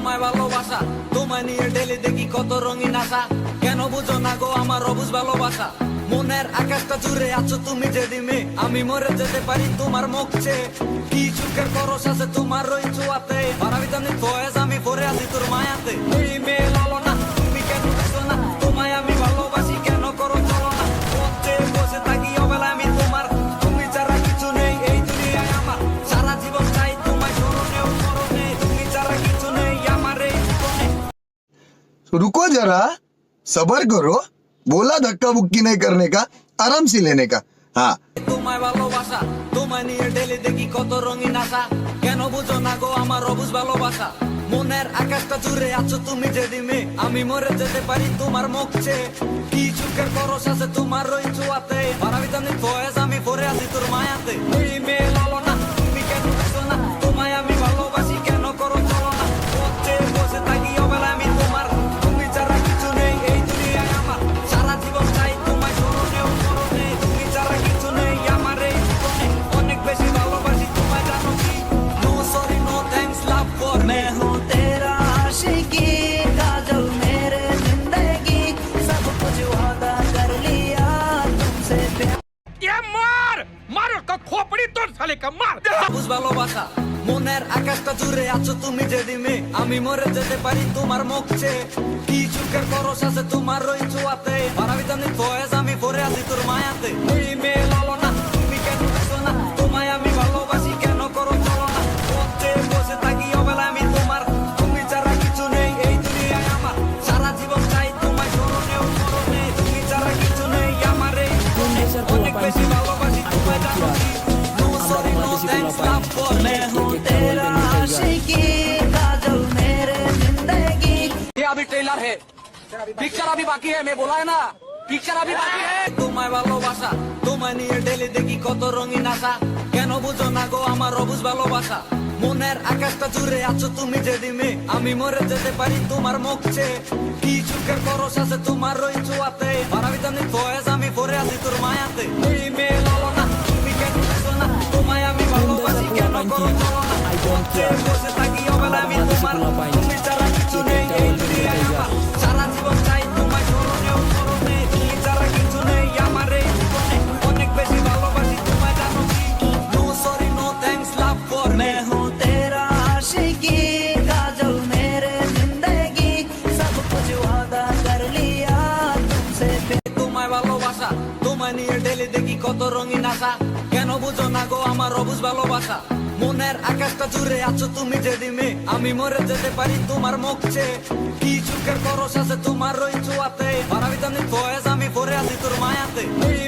তোমায় ভালোবাসা, তোমায় নিয়ে ডেলি দেখি কত রঙিন আশা। কেন বুঝো না গো আমার অবুঝ ভালোবাসা? মনের আকাশটা জুড়ে আছো তুমি যে দিমে, আমি মরে যেতে পারি তোমার মুখ চেয়ে। কি চুকের পরশ আছে তোমার ওই ছোঁয়াতে, পারাবিতানি ফয়েজ আমি পরে আছি তোর মায়াতে। এই মেয়ে লালো না, তুমি কেন বুঝো না? তোমায় আমি ভালোবাসি, কেন করো চলো না? পথে বসে থাকি অবেলা আমি তোমার, তুমি ছাড়া কিছু নেই এই দুনিয়ায় আমার। সারা জীবন চাই তোমায় স্মরণে ও স্মরণে, তুমি ছাড়া কিছু নেই আমার এই জীবনে। रुको जरा, सबर करो। बोला धक्का बुक्की नहीं करने का, आराम से लेने का। हाँ, তোমায় ভালোবাসা, তোমায় নিয়ে ডেলি দেখি কত রঙিন আশা। কেন বুঝো না গো আমার অবুঝ ভালোবাসা? মনের আকাশটা জুড়ে আছো তুমি যে দিমে, আমি মরে যেতে পারি তোমার মুখ চেয়ে। কি চুকের পরশ আছে তোমার ওই ছোঁয়াতে, পারাবিতানি ফয়েজ আমি পরে আছি তোর মায়াতে। এই মেয়ে লালো না, তুমি কেন বুঝো না? তোমায় আমি ভালোবাসি, কেন করো চলো না? পথে বসে থাকি অবেলা আমি তোমার, তুমি ছাড়া কিছু নেই এই দুনিয়ায় আমার। সারা জীবন চাই তোমায় স্মরণে ও স্মরণে, তুমি ছাড়া কিছু নেই আমার এই জীবনে। অনেক বেশি ভালোবাসি তোমায় জানো কি? No sorry no thanks love for me. मैं हूँ तेरा आशिकी काजल मेरे जिंदगी सब कुछ वादा कर लिया तुमसे प्यार অবুঝ ভালোবাসা, মনের আকাশটা জুড়ে আছো তুমি যে দিমে, আমি মরে যেতে পারি তোমার মুখ চেয়ে। কি চুকের পরশ আছে তোমার ওই ছোঁয়াতে, পারাবিতানি ফয়েজ আমি পরে আছি তোর মায়াতে। এই মেয়ে লালো না, তুমি কেন বুঝো না? তোমায় আমি ভালোবাসি, কেন করো চলো না? পথে বসে থাকি অবেলা আমি তোমার, তুমি ছাড়া কিছু নেই এই দুনিয়ায় আমার। সারা জীবন চাই তোমায় স্মরণে ও স্মরণে, তুমি ছাড়া কিছু নেই আমার এই জীবনে। অনেক বেশি ভালোবাসি তোমায় জানো কি? No sorry no thanks love for me. मैं हूँ तेरा आशिकी काजल मेरे जिंदगी ये अभी ट्रेलर है, पिक्चर अभी बाकी है, मैं बोला है ना पिक्चर अभी बाकी है। তোমায় ভালোবাসা, তোমায় নিয়ে ডেলি দেখি কত রঙিন আশা। কেন বুঝো না গো আমার অবুঝ ভালোবাসা? মনের আকাশটা জুড়ে আছো তুমি যে দিমে, আমি মরে যেতে পারি তোমার মুখ চেয়ে। কি চুকের পরশ আছে তোমার ওই ছোঁয়াতে, পারাবিতানি ফয়েজ আমি পরে আছি তোর মায়াতে। এই মেয়ে লালো না, তুমি কেন বুঝো না? তোমায় আমি ভালোবাসি, কেন করো চলো না? পথে বসে থাকি অবেলা আমি তোমার, তুমি ছাড়া কিছু নেই এই দুনিয়ায় আমার। সারা জীবন চাই তোমায় স্মরণে ও স্মরণে, তুমি ছাড়া কিছু নেই আমার এই জীবনে। অনেক বেশি ভালোবাসি তোমায় জানো কি? No sorry no thanks love for me. मैं हूँ तेरा आशिकी काजल मेरे जिंदगी सब कुछ वादा कर लिया तुमसे प्यार তোমায় ভালোবাসা, তোমায় নিয়ে ডেলি দেখি কত রঙিন আশা। কেন বুঝো না গো আমার অবুঝ ভালোবাসা? মনের আকাশটা জুড়ে আছো তুমি যে দিমে, আমি মরে যেতে পারি তোমার মুখ চেয়ে। কি চুকের পরশ আছে তোমার ওই ছোঁয়াতে, পারাবিতানি ফয়েজ আমি পরে আছি তোর মায়াতে। এই